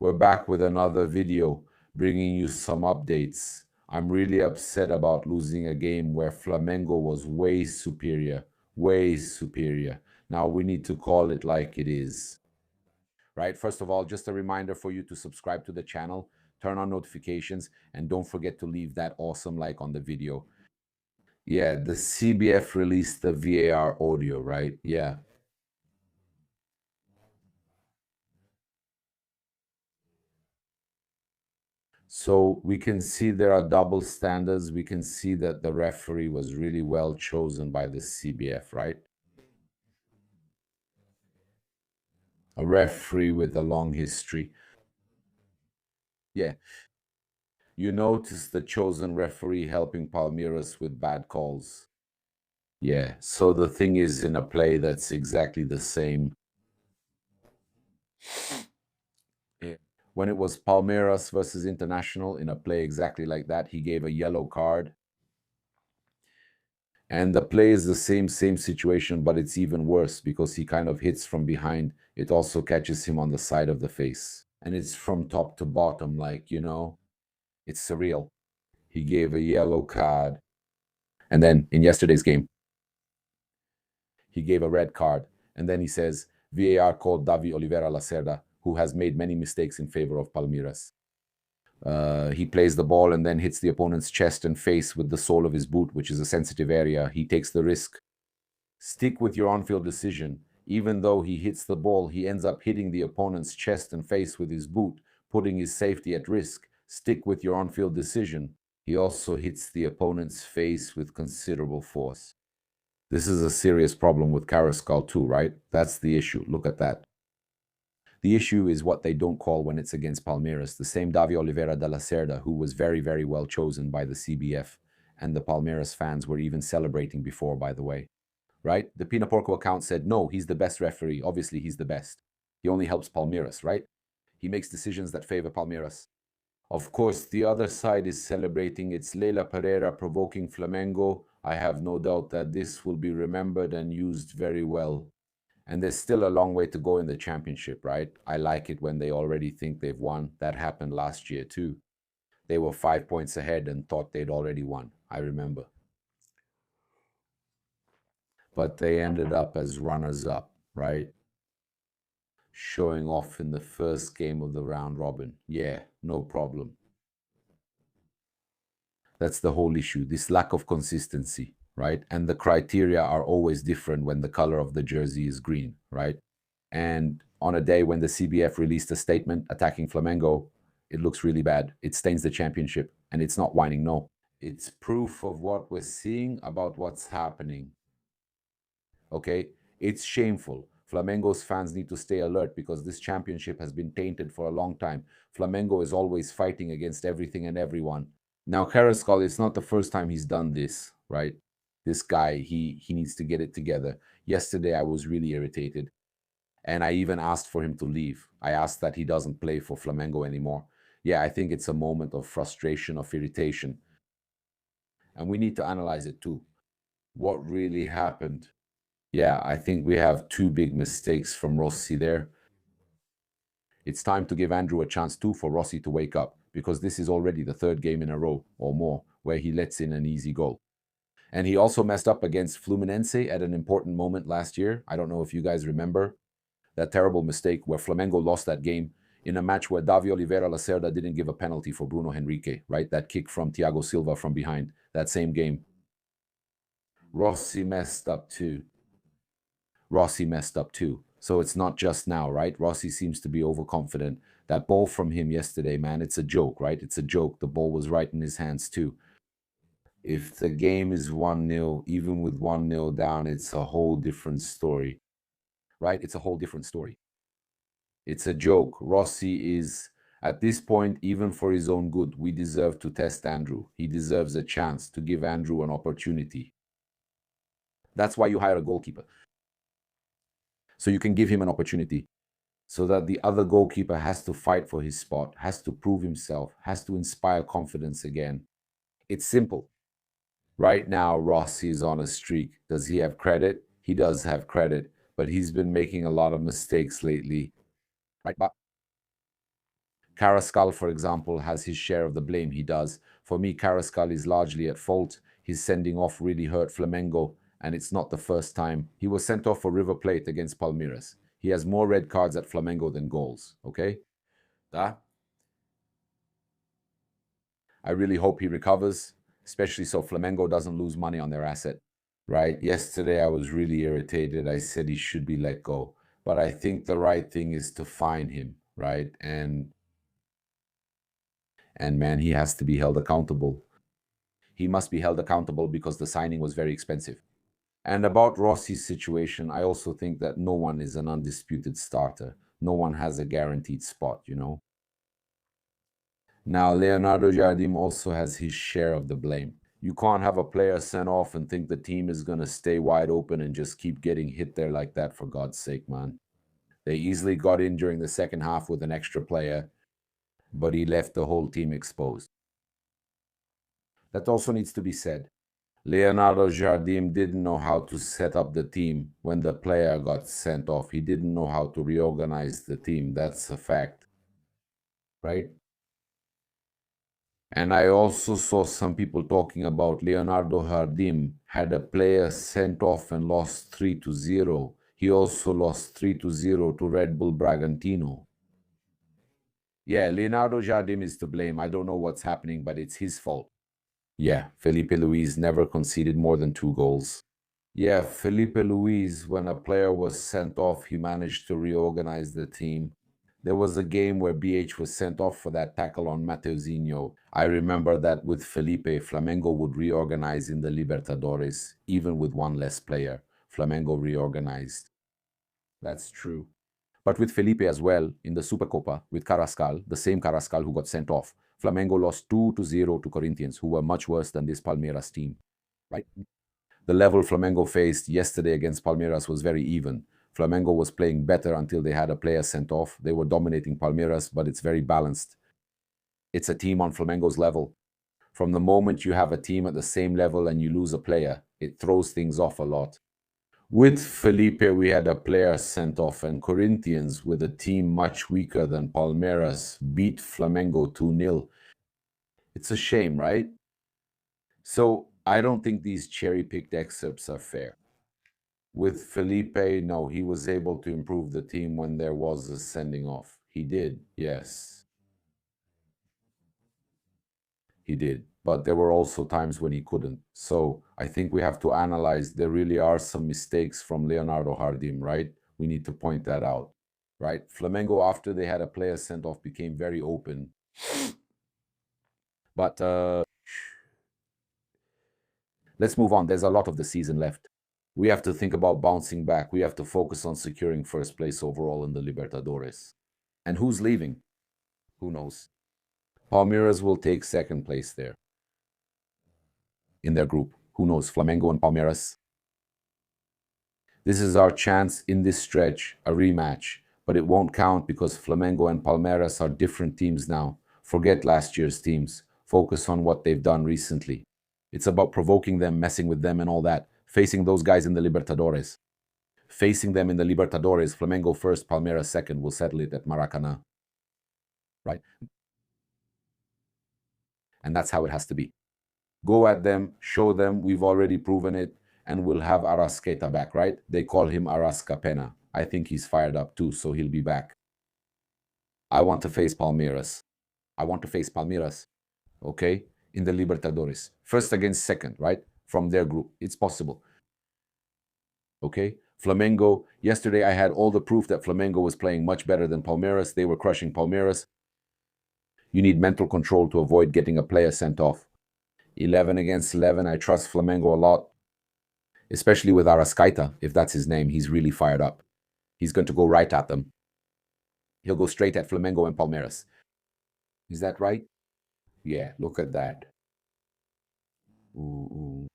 We're back with another video, bringing you some updates. I'm really upset about losing a game where Flamengo was way superior, way superior. Now we need to call it like it is. Right? First of all, just a reminder for you to subscribe to the channel, turn on notifications, and don't forget to leave that awesome like on the video. Yeah, the CBF released the VAR audio, right? Yeah. So we can see there are double standards. We can see that the referee was really well chosen by the CBF, right? A referee with a long history. Yeah. You notice the chosen referee helping Palmeiras with bad calls. Yeah. So the thing is, in a play that's exactly the same. Yeah. When it was Palmeiras versus International in a play exactly like that, he gave a yellow card. And the play is the same situation, but it's even worse because he kind of hits from behind. It also catches him on the side of the face. And it's from top to bottom, like, it's surreal. He gave a yellow card. And then in yesterday's game, he gave a red card. And then he says, VAR called Davi Oliveira Lacerda, who has made many mistakes in favor of Palmeiras. He plays the ball and then hits the opponent's chest and face with the sole of his boot, which is a sensitive area. He takes the risk. Stick with your on-field decision. Even though he hits the ball, he ends up hitting the opponent's chest and face with his boot, putting his safety at risk. Stick with your on-field decision. He also hits the opponent's face with considerable force. This is a serious problem with Carrascal too, right? That's the issue. Look at that. The issue is what they don't call when it's against Palmeiras. The same Davi Oliveira de Lacerda, who was very, very well chosen by the CBF, and the Palmeiras fans were even celebrating before, by the way. Right? The Pina Porco account said, no, he's the best referee. Obviously, he's the best. He only helps Palmeiras, right? He makes decisions that favor Palmeiras. Of course, the other side is celebrating. It's Leila Pereira provoking Flamengo. I have no doubt that this will be remembered and used very well. And there's still a long way to go in the championship, right? I like it when they already think they've won. That happened last year, too. They were 5 points ahead and thought they'd already won. I remember. But they ended up as runners-up, right? Showing off in the first game of the round robin. Yeah, no problem. That's the whole issue, this lack of consistency, right? And the criteria are always different when the color of the jersey is green, right? And on a day when the CBF released a statement attacking Flamengo, it looks really bad. It stains the championship, and it's not whining, no. It's proof of what we're seeing about what's happening. Okay? It's shameful. Flamengo's fans need to stay alert because this championship has been tainted for a long time. Flamengo is always fighting against everything and everyone. Now, Carrascal, it's not the first time he's done this, right? This guy, he needs to get it together. Yesterday, I was really irritated. And I even asked for him to leave. I asked that he doesn't play for Flamengo anymore. Yeah, I think it's a moment of frustration, of irritation. And we need to analyze it too. What really happened? Yeah, I think we have two big mistakes from Rossi there. It's time to give Andrew a chance too for Rossi to wake up, because this is already the third game in a row or more where he lets in an easy goal. And he also messed up against Fluminense at an important moment last year. I don't know if you guys remember that terrible mistake where Flamengo lost that game in a match where Davi Oliveira Lacerda didn't give a penalty for Bruno Henrique, right? That kick from Thiago Silva from behind, that same game. Rossi messed up too. Rossi messed up too. So it's not just now, right? Rossi seems to be overconfident. That ball from him yesterday, man, it's a joke, right? It's a joke. The ball was right in his hands too. If the game is 1-0, even with 1-0 down, it's a whole different story, right? It's a whole different story. It's a joke. Rossi is, at this point, even for his own good, we deserve to test Andrew. He deserves a chance to give Andrew an opportunity. That's why you hire a goalkeeper. So you can give him an opportunity. So that the other goalkeeper has to fight for his spot, has to prove himself, has to inspire confidence again. It's simple. Right now, Rossi is on a streak. Does he have credit? He does have credit, but he's been making a lot of mistakes lately. Right, Carrascal, for example, has his share of the blame. He does. For me, Carrascal is largely at fault. His sending off really hurt Flamengo, and it's not the first time. He was sent off for River Plate against Palmeiras. He has more red cards at Flamengo than goals. Okay? Tá? I really hope he recovers, especially so Flamengo doesn't lose money on their asset. Right? Yesterday, I was really irritated. I said he should be let go. But I think the right thing is to fine him, right? And man, he has to be held accountable. He must be held accountable because the signing was very expensive. And about Rossi's situation, I also think that no one is an undisputed starter. No one has a guaranteed spot. Now, Leonardo Jardim also has his share of the blame. You can't have a player sent off and think the team is going to stay wide open and just keep getting hit there like that, for God's sake, man. They easily got in during the second half with an extra player, but he left the whole team exposed. That also needs to be said. Leonardo Jardim didn't know how to set up the team when the player got sent off. He didn't know how to reorganize the team. That's a fact, right? And I also saw some people talking about Leonardo Jardim had a player sent off and lost 3-0. He also lost 3-0 to Red Bull Bragantino. Yeah, Leonardo Jardim is to blame. I don't know what's happening, but it's his fault. Yeah, Felipe Luis never conceded more than 2 goals. Yeah, Felipe Luis, when a player was sent off, he managed to reorganize the team. There was a game where BH was sent off for that tackle on Mateuzinho. I remember that with Felipe, Flamengo would reorganize in the Libertadores, even with one less player. Flamengo reorganized. That's true. But with Felipe as well, in the Supercopa, with Carrascal, the same Carrascal who got sent off, Flamengo lost 2-0 to Corinthians, who were much worse than this Palmeiras team. Right? The level Flamengo faced yesterday against Palmeiras was very even. Flamengo was playing better until they had a player sent off. They were dominating Palmeiras, but it's very balanced. It's a team on Flamengo's level. From the moment you have a team at the same level and you lose a player, it throws things off a lot. With Felipe, we had a player sent off, and Corinthians, with a team much weaker than Palmeiras, beat Flamengo 2-0. It's a shame, right? So I don't think these cherry-picked excerpts are fair. With Felipe, no, he was able to improve the team when there was a sending off. He did, yes, he did. But there were also times when he couldn't. So I think we have to analyze there really are some mistakes from Leonardo Jardim, right? We need to point that out, right? Flamengo, after they had a player sent off, became very open. But let's move on. There's a lot of the season left. We have to think about bouncing back. We have to focus on securing first place overall in the Libertadores. And who's leaving? Who knows? Palmeiras will take second place there in their group. Who knows? Flamengo and Palmeiras. This is our chance in this stretch, a rematch. But it won't count because Flamengo and Palmeiras are different teams now. Forget last year's teams. Focus on what they've done recently. It's about provoking them, messing with them and all that. Facing those guys in the Libertadores. Facing them in the Libertadores, Flamengo first, Palmeiras second, will settle it at Maracanã. Right? And that's how it has to be. Go at them, show them we've already proven it, and we'll have Arrascaeta back, right? They call him Arrascapena. I think he's fired up too, so he'll be back. I want to face Palmeiras. I want to face Palmeiras, okay, in the Libertadores. First against second, right? From their group. It's possible. Okay? Flamengo, yesterday I had all the proof that Flamengo was playing much better than Palmeiras. They were crushing Palmeiras. You need mental control to avoid getting a player sent off. 11 against 11, I trust Flamengo a lot. Especially with Arrascaeta, if that's his name, he's really fired up. He's going to go right at them. He'll go straight at Flamengo and Palmeiras. Is that right? Yeah, look at that. Ooh, ooh.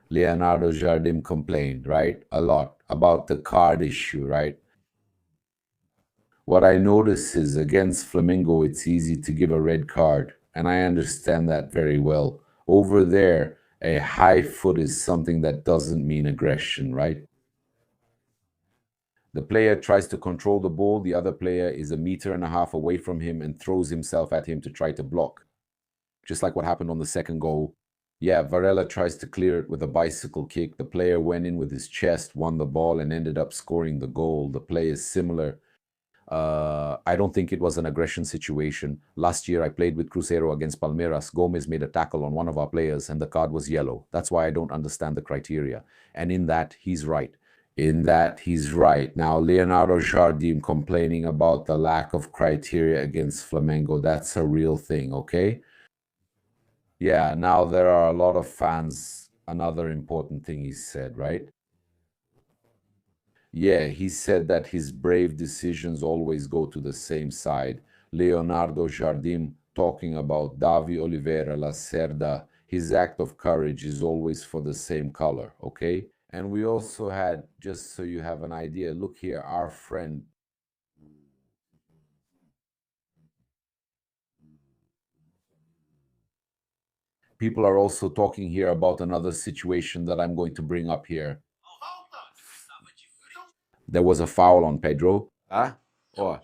Leonardo Jardim complained, right? A lot about the card issue, right? What I notice is against Flamengo, it's easy to give a red card, and I understand that very well. Over there, a high foot is something that doesn't mean aggression, right? The player tries to control the ball, the other player is a meter and a half away from him and throws himself at him to try to block. Just like what happened on the second goal. Yeah, Varela tries to clear it with a bicycle kick. The player went in with his chest, won the ball, and ended up scoring the goal. The play is similar. I don't think it was an aggression situation. Last year, I played with Cruzeiro against Palmeiras. Gomez made a tackle on one of our players, and the card was yellow. That's why I don't understand the criteria. And in that, he's right. In that, he's right. Now, Leonardo Jardim complaining about the lack of criteria against Flamengo. That's a real thing, okay? Yeah, now there are a lot of fans. Another important thing he said, right? Yeah, he said that his brave decisions always go to the same side. Leonardo Jardim talking about Davi Oliveira Lacerda, his act of courage is always for the same color, okay? And we also had, just so you have an idea, look here, our friend. People are also talking here about another situation that I'm going to bring up here. There was a foul on Pedro. Ah? Oh,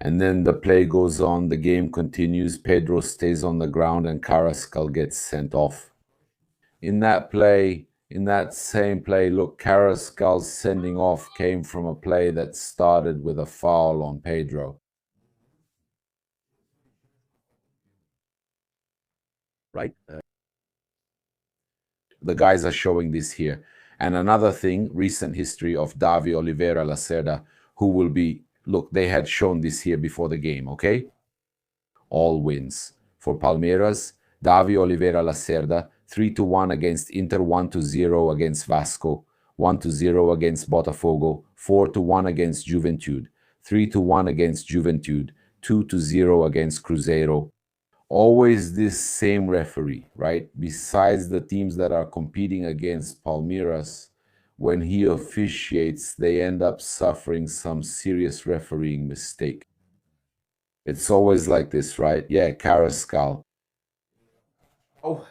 and then the play goes on, the game continues, Pedro stays on the ground, and Carrascal gets sent off. In that play, in that same play, look, Carrascal's sending off came from a play that started with a foul on Pedro. Right? The guys are showing this here. And another thing, recent history of Davi Oliveira Lacerda, who will be, look, they had shown this here before the game, okay? All wins. For Palmeiras, Davi Oliveira Lacerda, 3-1 against Inter, 1-0 against Vasco, 1-0 against Botafogo, 4-1 against Juventude, 3-1 against Juventude, 2-0 against Cruzeiro. Always this same referee, right? Besides the teams that are competing against Palmeiras, when he officiates, they end up suffering some serious refereeing mistake. It's always like this, right? Yeah, Carrascal. Oh,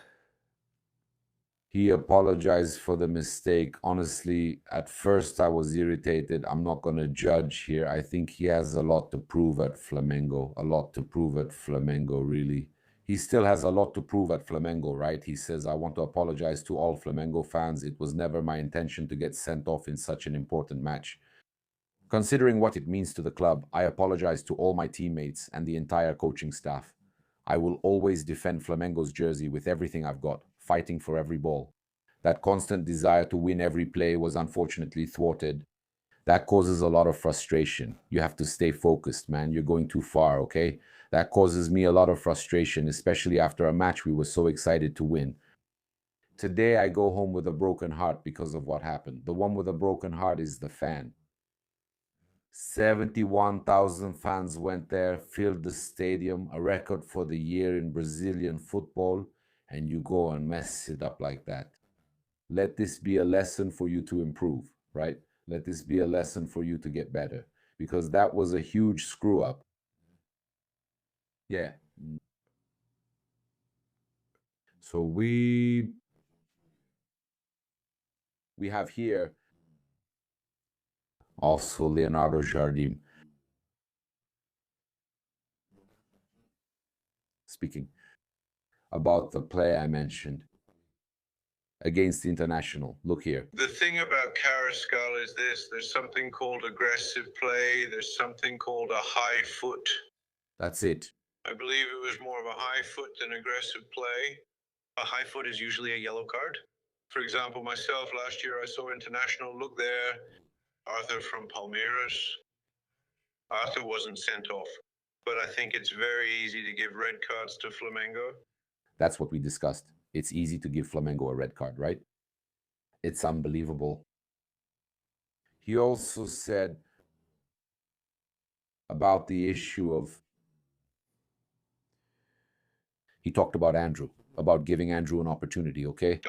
he apologized for the mistake. Honestly, at first I was irritated. I'm not going to judge here. I think he has a lot to prove at Flamengo. A lot to prove at Flamengo, really. He still has a lot to prove at Flamengo, right? He says, I want to apologize to all Flamengo fans. It was never my intention to get sent off in such an important match. Considering what it means to the club, I apologize to all my teammates and the entire coaching staff. I will always defend Flamengo's jersey with everything I've got, fighting for every ball. That constant desire to win every play was unfortunately thwarted. That causes a lot of frustration. You have to stay focused, man. You're going too far, okay? That causes me a lot of frustration, especially after a match we were so excited to win. Today, I go home with a broken heart because of what happened. The one with a broken heart is the fan. 71,000 fans went there, filled the stadium, a record for the year in Brazilian football, and you go and mess it up like that. Let this be a lesson for you to improve, right? Let this be a lesson for you to get better because that was a huge screw up. Yeah. So we have here also Leonardo Jardim speaking about the play I mentioned against the International. Look here. The thing about Carrascal is this: there's something called aggressive play, there's something called a high foot. That's it. I believe it was more of a high foot than aggressive play. A high foot is usually a yellow card. For example, myself last year, I saw International. Look there, Arthur from Palmeiras. Arthur wasn't sent off. But I think it's very easy to give red cards to Flamengo. That's what we discussed. It's easy to give Flamengo a red card, right? It's unbelievable. He also said about the issue of, he talked about Andrew, about giving Andrew an opportunity, okay?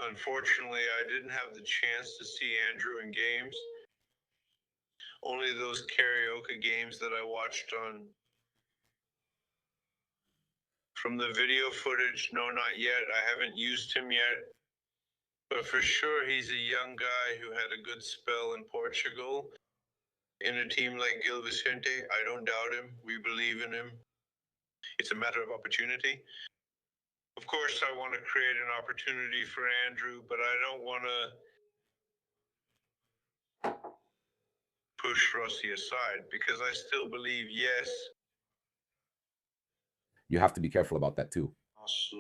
Unfortunately, I didn't have the chance to see Andrew in games. Only those karaoke games that I watched on From the video footage, no, not yet. I haven't used him yet. But for sure, he's a young guy who had a good spell in Portugal. In a team like Gil Vicente, I don't doubt him. We believe in him. It's a matter of opportunity. Of course, I want to create an opportunity for Andrew, but I don't want to push Rossi aside because I still believe, yes. You have to be careful about that too. Nosso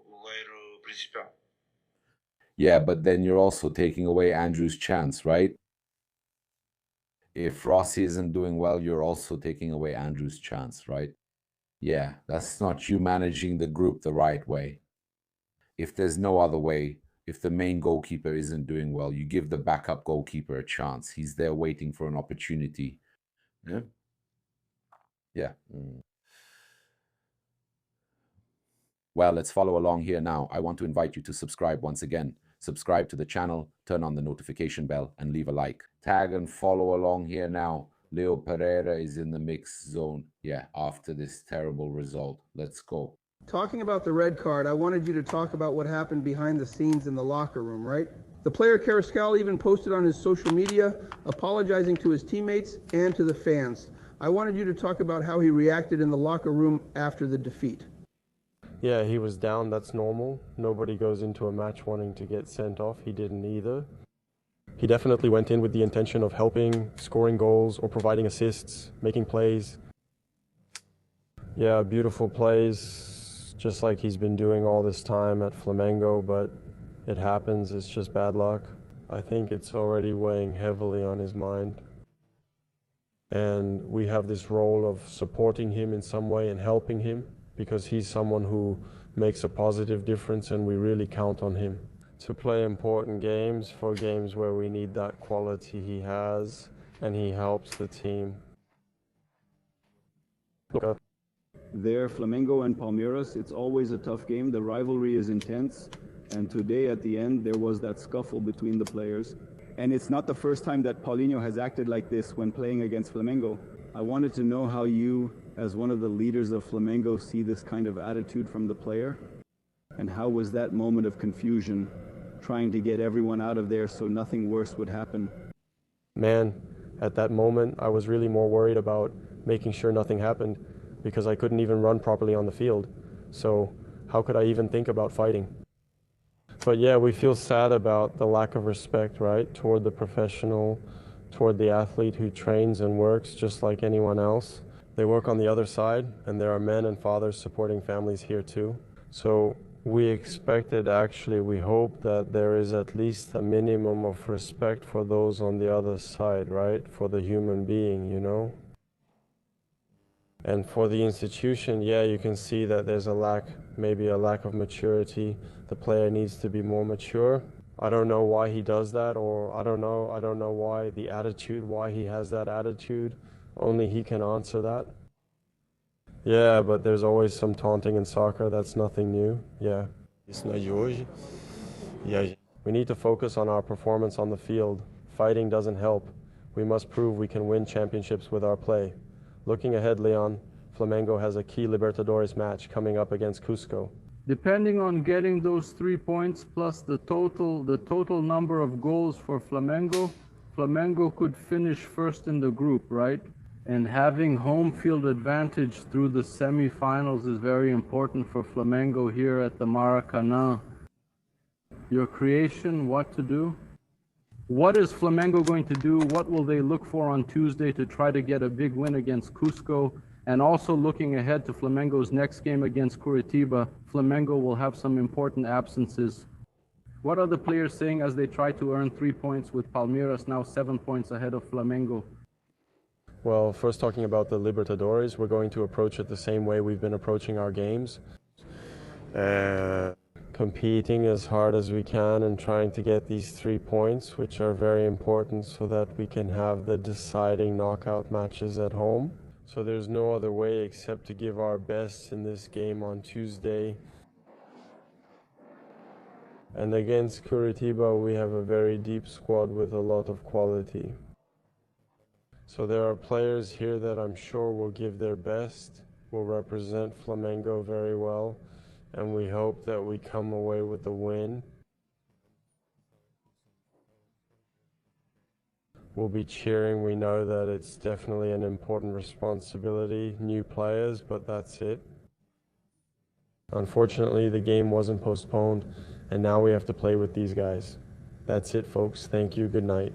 goleiro principal. Yeah, but then you're also taking away Andrew's chance, right? If Rossi isn't doing well, you're also taking away Andrew's chance, right? Yeah, that's not you managing the group the right way. If there's no other way, if the main goalkeeper isn't doing well, you give the backup goalkeeper a chance. He's there waiting for an opportunity. Yeah. Yeah. Well, let's follow along here now. I want to invite you to subscribe once again. Subscribe to the channel, turn on the notification bell, and leave a like. Tag and follow along here now. Leo Pereira is in the mix zone. Yeah, after this terrible result. Let's go. Talking about the red card, I wanted you to talk about what happened behind the scenes in the locker room, right? The player Carrascal even posted on his social media apologizing to his teammates and to the fans. I wanted you to talk about how he reacted in the locker room after the defeat. Yeah, he was down, that's normal. Nobody goes into a match wanting to get sent off. He didn't either. He definitely went in with the intention of helping, scoring goals or providing assists, making plays. Yeah, beautiful plays, just like he's been doing all this time at Flamengo, but it happens, it's just bad luck. I think it's already weighing heavily on his mind. And we have this role of supporting him in some way and helping him, because he's someone who makes a positive difference and we really count on him to play important games, for games where we need that quality he has, and he helps the team. There, Flamengo and Palmeiras, it's always a tough game. The rivalry is intense, and today at the end there was that scuffle between the players. And it's not the first time that Paulinho has acted like this when playing against Flamengo. I wanted to know how you, as one of the leaders of Flamengo, see this kind of attitude from the player, and how was that moment of confusion, trying to get everyone out of there so nothing worse would happen? Man, at that moment I was really more worried about making sure nothing happened, because I couldn't even run properly on the field. So how could I even think about fighting? But yeah, we feel sad about the lack of respect, right, toward the professional, toward the athlete who trains and works just like anyone else. They work on the other side, and there are men and fathers supporting families here too. So we expected, actually, we hope that there is at least a minimum of respect for those on the other side, right, for the human being, you know? And for the institution, yeah, you can see that there's a lack, maybe a lack of maturity. The player needs to be more mature. I don't know why he does that, or I don't know why the attitude, why he has that attitude. Only he can answer that. Yeah, but there's always some taunting in soccer. That's nothing new. Yeah. We need to focus on our performance on the field. Fighting doesn't help. We must prove we can win championships with our play. Looking ahead, Leon, Flamengo has a key Libertadores match coming up against Cusco. Depending on getting those 3 points plus the total number of goals for Flamengo, Flamengo could finish first in the group, right? And having home field advantage through the semifinals is very important for Flamengo here at the Maracanã. Your creation, what to do? What is Flamengo going to do? What will they look for on Tuesday to try to get a big win against Cusco? And also looking ahead to Flamengo's next game against Curitiba, Flamengo will have some important absences. What are the players saying as they try to earn 3 points with Palmeiras now 7 points ahead of Flamengo? Well, first talking about the Libertadores, we're going to approach it the same way we've been approaching our games. Competing as hard as we can and trying to get these 3 points, which are very important so that we can have the deciding knockout matches at home. So there's no other way except to give our best in this game on Tuesday. And against Curitiba, we have a very deep squad with a lot of quality. So there are players here that I'm sure will give their best. will represent Flamengo very well, and we hope that we come away with the win. We'll be cheering. We know that it's definitely an important responsibility, new players, but that's it. Unfortunately, the game wasn't postponed, and now we have to play with these guys. That's it, folks. Thank you. Good night.